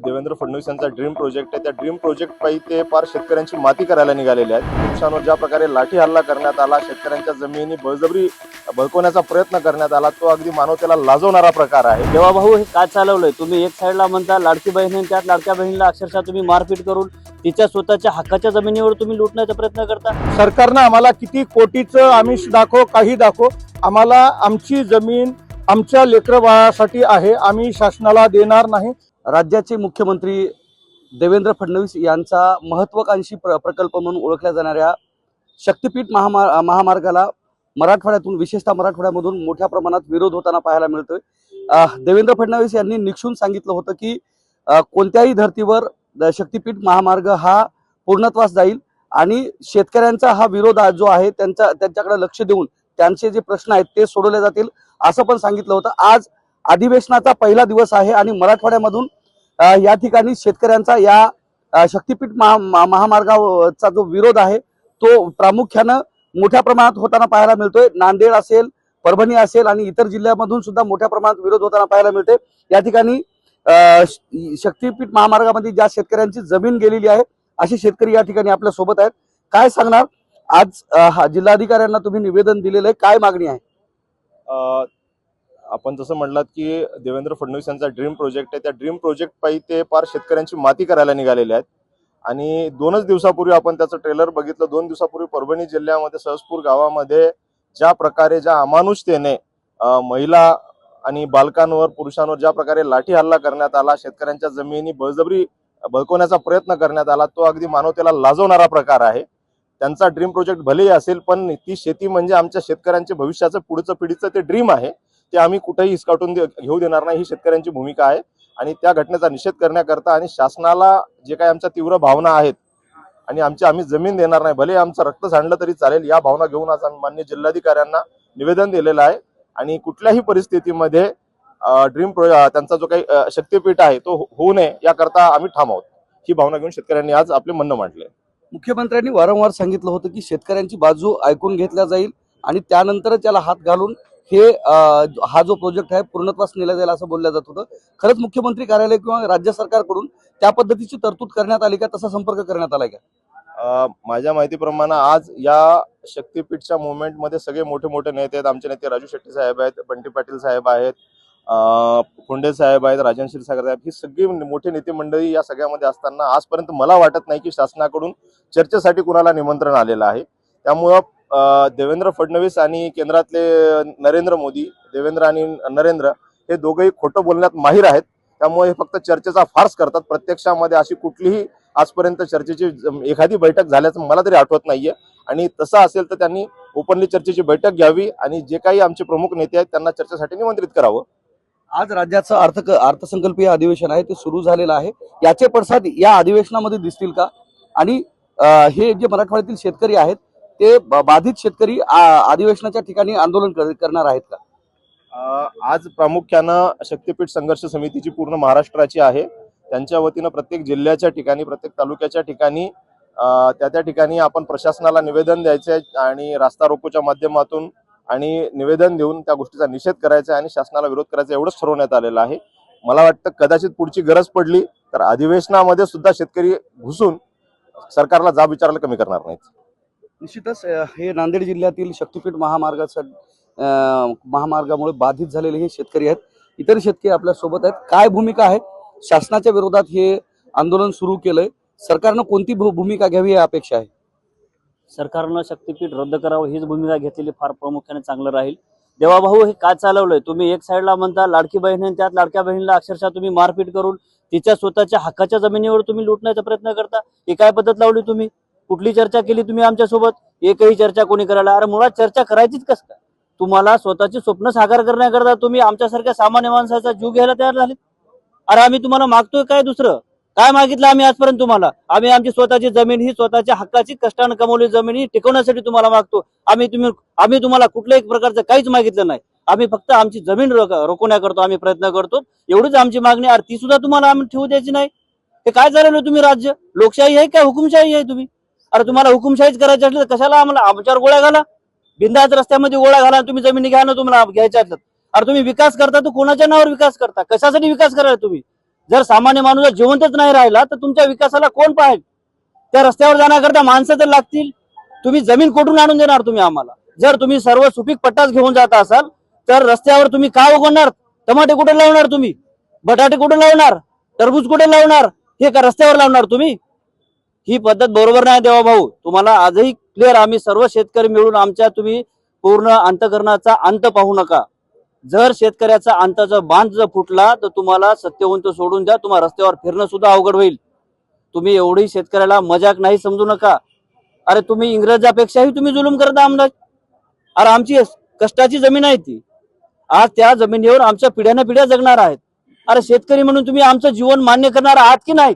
देवेंद्र फडणवीस यांचा dream project आहे. त्या ड्रीम प्रोजेक्ट पायी ते पार शेतकऱ्यांची माती करायला निघालेले आहेत. नुकसानावर ज्या प्रकारे लाठी हल्ला करण्यात आला, शेतकऱ्यांच्या जमिनी बळजबरी बळकवण्याचा प्रयत्न करण्यात आला, तो अगदी मानवतेला लाजवणारा प्रकार आहे. देवा भाऊ हे काय चालवलंय तुम्ही? एक साईडला म्हणता लाडकी बहीण आहे, त्यात लाडक्या बहिणीला अक्षरशः तुम्ही मारपीट करून तिच्या स्वतःच्या हक्काच्या जमिनीवर तुम्ही लुटण्याचा प्रयत्न करता. सरकारनं आम्हाला किती कोटीचं आमिष दाखव, काही दाखव, आम्हाला आमची जमीन आमच्या लेकरबाळासाठी आहे, आम्ही शासनाला देणार नाही. राज्याचे मुख्यमंत्री देवेंद्र फडणवीस यांचा महत्वाकांक्षी प्रकल्प म्हणून ओळखल्या जाणाऱ्या शक्तीपीठ महामार्गाला मराठवाड्यातून, विशेषतः मराठवाड्यामधून मोठ्या प्रमाणात विरोध होताना पाहायला मिळतोय. देवेंद्र फडणवीस यांनी निक्षून सांगितलं होतं की कोणत्याही धर्तीवर शक्तीपीठ महामार्ग हा पूर्णत्वास जाईल आणि शेतकऱ्यांचा हा विरोध जो आहे त्यांच्याकडे लक्ष देऊन त्यांचे जे प्रश्न आहेत ते सोडवले जातील असं पण सांगितलं होतं. आज अधिवेशनाचा पहिला दिवस आहे आणि मराठवाड्यामधून या ठिकाणी शेतकऱ्यांचा या शक्तीपीठ महामार्गाचा जो विरोध आहे तो प्रामुख्यानं मोठ्या प्रमाणात होताना पाहायला मिळतोय. नांदेड असेल, परभणी असेल आणि इतर जिल्ह्यामधून सुद्धा मोठ्या प्रमाणात विरोध होताना पाहायला मिळते. या ठिकाणी शक्तीपीठ महामार्गामध्ये ज्या शेतकऱ्यांची जमीन गेलेली आहे असे शेतकरी या ठिकाणी आपल्या सोबत आहेत. काय सांगणार? आज जिल्हाधिकाऱ्यांना तुम्ही निवेदन दिलेलं आहे, काय मागणी आहे? आपण जसं म्हणलात की देवेंद्र फडणवीस यांचा ड्रीम प्रोजेक्ट आहे. त्या ड्रीम प्रोजेक्ट पायी ते पार शेतकऱ्यांची माती करायला निघालेले आहेत. आणि 2च दिवसापूर्वी आपण त्याचं ट्रेलर बघितलं. 2 दिवसापूर्वी परभणी जिल्ह्यामध्ये सहजपूर गावामध्ये ज्या प्रकारे, ज्या अमानुषतेने महिला आणि बालकांवर, पुरुषांवर ज्या प्रकारे लाठी हल्ला करण्यात आला, शेतकऱ्यांच्या जमिनी बळजबरी बळकवण्याचा प्रयत्न करण्यात आला, तो अगदी मानवतेला लाजवणारा प्रकार आहे. त्यांचा ड्रीम प्रोजेक्ट भलेही असेल, पण ती शेती म्हणजे आमच्या शेतकऱ्यांचे भविष्याचं, पुढचं पिढीचं ते ड्रीम आहे. ते आम्ही कुठेही हिसकाटून घेऊ देणार नाही, ही शेतकऱ्यांची भूमिका आहे. आणि त्या घटनेचा निषेध करण्याकरता आणि शासनाला जे काही आमच्या तीव्र भावना आहेत आणि आम्ही जमीन देणार नाही, भले आमचं रक्त सांडलं तरी चालेल, या भावना घेऊन आज आम्ही माननीय जिल्हाधिकाऱ्यांना निवेदन दिलेलं आहे. आणि कुठल्याही परिस्थितीमध्ये त्यांचा जो काही शक्तीपीठ आहे तो होऊ नये याकरता आम्ही ठाम आहोत, ही भावना घेऊन शेतकऱ्यांनी आज आपले म्हणणं मांडले. मुख्यमंत्र्यांनी वारंवार सांगितलं होतं की शेतकऱ्यांची बाजू ऐकून घेतल्या जाईल आणि त्यानंतरच त्याला हात घालून हा जो प्रोजेक्ट आहे पूर्णत्वास नेला जाईल असं बोललं जात होतं. खरंच मुख्यमंत्री कार्यालय किंवा राज्य सरकारकडून त्या पद्धतीची तरतूद करण्यात आली का? तसा संपर्क करण्यात आलाय का? माझ्या माहितीप्रमाणे आज या शक्तीपीठच्या मुवमेंटमध्ये सगळे मोठे मोठे नेते आहेत. आमचे नेते राजू शेट्टी साहेब आहेत, बंटी पाटील साहेब आहेत, खोंडे साहेब आहेत, राजन क्षीरसागर साहेब, ही सगळी मोठे नेते मंडळी या सगळ्यामध्ये असताना आजपर्यंत मला वाटत नाही की शासनाकडून चर्चेसाठी कुणाला निमंत्रण आलेलं आहे. त्यामुळं देवेंद्र फडणवीस आणि केंद्रातले नरेंद्र मोदी, देवेंद्र आणि नरेंद्र हे दोघंही खोटं बोलण्यात माहीर आहेत. त्यामुळे हे फक्त चर्चेचा फार्स करतात. प्रत्यक्षामध्ये अशी कुठलीही आजपर्यंत चर्चेची एखादी बैठक झाल्याचं मला तरी आठवत नाहीये. आणि तसं असेल तर त्यांनी ओपनली चर्चेची बैठक घ्यावी आणि जे काही आमचे प्रमुख नेते आहेत त्यांना चर्चेसाठी निमंत्रित करावं. आज राज्याचं अर्थसंकल्पीय अधिवेशन आहे ते सुरू झालेलं आहे. याचे पडसाद या अधिवेशनामध्ये दिसतील का? आणि हे जे मराठवाड्यातील शेतकरी आहेत ते बाधित शेतकरी अधिवेशनाच्या ठिकाणी आंदोलन करणार आहेत का? आज प्रामुख्यानं शक्तीपीठ संघर्ष समितीची पूर्ण महाराष्ट्राची आहे. त्यांच्या वतीनं प्रत्येक जिल्ह्याच्या ठिकाणी, प्रत्येक तालुक्याच्या ठिकाणी त्या ठिकाणी आपण प्रशासनाला निवेदन द्यायचे आहे आणि रास्ता रोकोच्या माध्यमातून आणि निवेदन देऊन त्या गोष्टीचा निषेध करायचा आहे आणि शासनाला विरोध करायचा, एवढंच ठरवण्यात आलेलं आहे. मला वाटतं कदाचित पुढची गरज पडली तर अधिवेशनामध्ये सुद्धा शेतकरी घुसून सरकारला जाब विचारायला कमी करणार नाहीत. निश्चितच हे नांदेड जिल्ह्यातील शक्तीपीठ महामार्गामुळे बाधित झालेले हे शेतकरी आहेत. इतर शेतकरी आपल्या सोबत आहेत. काय भूमिका आहे? शासनाच्या विरोधात हे आंदोलन सुरू केलंय, सरकारनं कोणती भूमिका घ्यावी ही अपेक्षा आहे? सरकारनं शक्तीपीठ रद्द करावं हीच भूमिका घेतलेली फार प्रामुख्याने चांगलं राहील. देवा भाऊ हे काय चालवलंय तुम्ही? एक साईडला म्हणता लाडकी बहीण आहे, त्यात लाडक्या बहिणीला अक्षरशः तुम्ही मारपीट करून तिच्या स्वतःच्या हक्काच्या जमिनीवर तुम्ही लुटण्याचा प्रयत्न करता. ही काय पद्धत लावली तुम्ही? कुठली चर्चा केली तुम्ही आमच्या सोबत? एकही चर्चा कोणी करायला? अरे मुळात चर्चा करायचीच कस काय? तुम्हाला स्वतःची स्वप्न साकार करण्याकरता तुम्ही आमच्यासारख्या सामान्य माणसाचा जीव घ्यायला तयार झाले. अरे आम्ही तुम्हाला मागतोय काय? दुसरं काय मागितलं आम्ही आजपर्यंत तुम्हाला? आम्ही आमची स्वतःची जमीन, ही स्वतःच्या हक्काची कष्टाने कमवली जमीन ही टिकवण्यासाठी तुम्हाला मागतो. आम्ही तुम्हाला कुठल्याही प्रकारचं काहीच मागितलं नाही. आम्ही फक्त आमची जमीन रोखण्याकरतो आम्ही प्रयत्न करतो, एवढीच आमची मागणी. अरे ती सुद्धा तुम्हाला आम्ही ठेवू द्यायची नाही. हे काय झालेलं तुम्ही? राज्य लोकशाही आहे का हुकुमशाही आहे तुम्ही? अरे तुम्हाला हुकुमशाहीच करायची असली तर कशाला आम्हाला आमच्यावर गोळ्या घाला? बिंदास रस्त्यामध्ये गोळ्या घाला, तुम्ही जमिनी घ्या ना तुम्हाला घ्यायच्या असतात. अरे तुम्ही विकास करता तर कोणाच्या नावावर विकास करता? कशासाठी विकास करायला तुम्ही? जर सामान्य माणूस जिवंतच नाही राहिला तर तुमच्या विकासाला कोण पाहिजे? त्या रस्त्यावर जाण्याकरता माणसं तर लागतील. तुम्ही जमीन कुठून आणून देणार तुम्ही आम्हाला? जर तुम्ही सर्व सुपीक पट्टाच घेऊन जात असाल तर रस्त्यावर तुम्ही काय उगवणार? टमाटे कुठे लावणार तुम्ही? बटाटे कुठे लावणार? टरबूज कुठे लावणार? हे का रस्त्यावर लावणार तुम्ही? ही पद्धत बरोबर नाही देवा भाऊ. तुम्हाला आजही क्लिअर, आम्ही सर्व शेतकरी मिळून आमच्या तुम्ही पूर्ण अंतकरणाचा अंत पाहू नका. जर शेतकऱ्याचा अंताचा बांध जर फुटला तर तुम्हाला सत्यवंत सोडून द्या, तुम्हाला रस्त्यावर फिरणं सुद्धा अवघड होईल. तुम्ही एवढी शेतकऱ्याला मजाक नाही समजू नका. अरे तुम्ही इंग्रजापेक्षाही तुम्ही जुलूम करता आमदार. अरे आमची कष्टाची जमीन आहे ती. आज त्या जमिनीवर आमच्या पिढ्यानं पिढ्या जगणार आहेत. अरे शेतकरी म्हणून तुम्ही आमचं जीवन मान्य करणार आहात की नाही?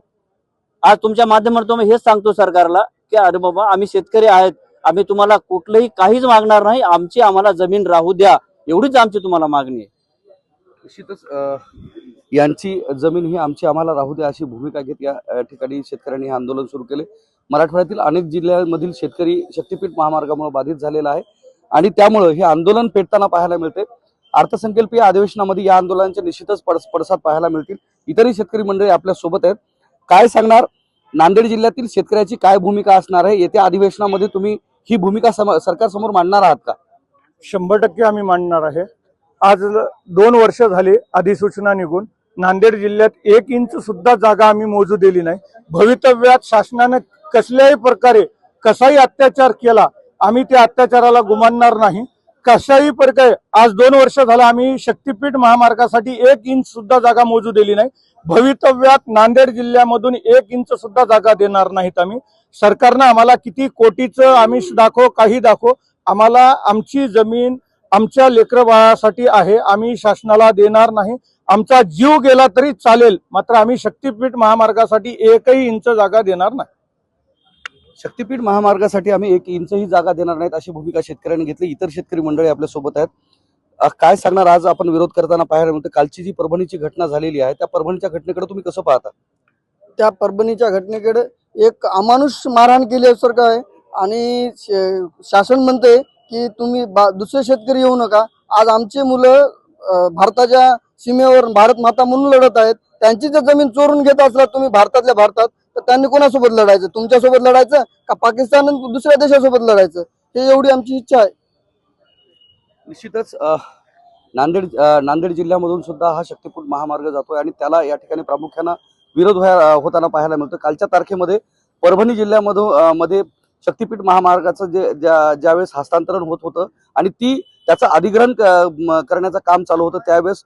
आज तुमच्या माध्यमातून मी हेच सांगतो सरकारला की अरे बाबा आम्ही शेतकरी आहेत, आम्ही तुम्हाला कुठलंही काहीच मागणार नाही, आमची आम्हाला जमीन राहू द्या, एवढीच आमची तुम्हाला मागणी आहे. निश्चितच यांची जमीन ही आमची आम्हाला राहू द्या अशी भूमिका घेत या ठिकाणी शेतकऱ्यांनी हे आंदोलन सुरू केले. मराठवाड्यातील अनेक जिल्ह्यांमधील शेतकरी शक्तीपीठ महामार्गामुळे बाधित झालेला आहे आणि त्यामुळे हे आंदोलन पेटताना पाहायला मिळते. अर्थसंकल्पीय अधिवेशनामध्ये या आंदोलनाचे निश्चितच पडसाद पाहायला मिळतील. इतरही शेतकरी मंडळी आपल्या सोबत आहेत. काय सांगणार, नांदेड जिल्ह्यातील शेतकऱ्याची काय भूमिका असणार आहे? येत्या अधिवेशनामध्ये तुम्ही ही भूमिका सरकारसमोर मांडणार आहात का? 100% आम्ही मांडणार आहे. आज 2 वर्ष झाली अधिसूचना निघून नांदेड जिल्ह्यात 1 इंच सुद्धा जागा आम्ही मोजू दिली नाही. भवितव्यात शासनाने कसल्याही प्रकारे कसाही अत्याचार केला, आम्ही त्या अत्याचाराला गुमानणार नाही. कशाही प्रकारे आज 2 वर्ष झालं आम्ही शक्तीपीठ महामार्गासाठी 1 इंच सुद्धा जागा मोजू दिली नाही. भवितव्यात नांदेड जिल्ह्यामधून 1 इंच सुद्धा जागा देणार नाहीत आम्ही. सरकारनं आम्हाला किती कोटीचं आमिष दाखव, काही दाखव, आम्हाला आमची जमीन आमच्या लेकरबाळासाठी आहे, आम्ही शासनाला देणार नाही. आमचा जीव गेला तरी चालेल, मात्र आम्ही शक्तीपीठ महामार्गासाठी 1ही इंच जागा देणार नाही. शक्तीपीठ महामार्गासाठी आम्ही 1 इंचही जागा देणार नाहीत अशी भूमिका शेतकऱ्यांनी घेतली. इतर शेतकरी मंडळी आपल्या सोबत आहेत. काय सांगणार, आज आपण विरोध करताना पाहायला मिळतं, कालची जी परभणीची घटना झालेली आहे त्या परभणीच्या घटनेकडे तुम्ही कसं पाहता? त्या परभणीच्या घटनेकडे एक अमानुष मारहाण केल्यासारखं आहे आणि शासन म्हणते की तुम्ही दुसरे शेतकरी येऊ नका. आज आमचे मुलं भारताच्या सीमेवर भारत माता म्हणून लढत आहेत. त्यांची जर जमीन चोरून घेत असला तुम्ही भारतातल्या भारतात, तर त्यांनी कोणासोबत लढायचं? तुमच्यासोबत लढायचं का पाकिस्तान आणि दुसऱ्या देशासोबत लढायचं? हे एवढी आमची इच्छा आहे. निश्चितच नांदेड जिल्ह्यामधून सुद्धा हा शक्तीपीठ महामार्ग जातोय आणि त्याला या ठिकाणी प्रामुख्यानं विरोध होताना पाहायला मिळतो. कालच्या तारखेमध्ये परभणी जिल्ह्यामध्ये शक्तीपीठ महामार्गाचं ज्यावेळेस हस्तांतरण होत होतं आणि त्याचं अधिग्रहण करण्याचं काम चालू होतं, त्यावेळेस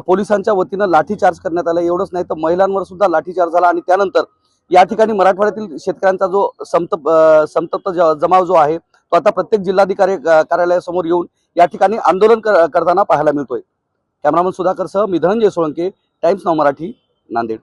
पोलिसांच्या वतीनं लाठीचार्ज करण्यात आला. एवढंच नाही तर महिलांवर सुद्धा लाठीचार्ज झाला आणि त्यानंतर या ठिकाणी मराठवाड्यातील शेतकऱ्यांचा जो संतप्त जमाव जो आहे तो आता प्रत्येक जिल्हाधिकारी कार्यालयासमोर येऊन या ठिकाणी आंदोलन करताना पाहायला मिळतोय. कॅमेरामन सुधाकरसह मी धनंजय सोळंके, टाइम्स नाव मराठी, नांदेड.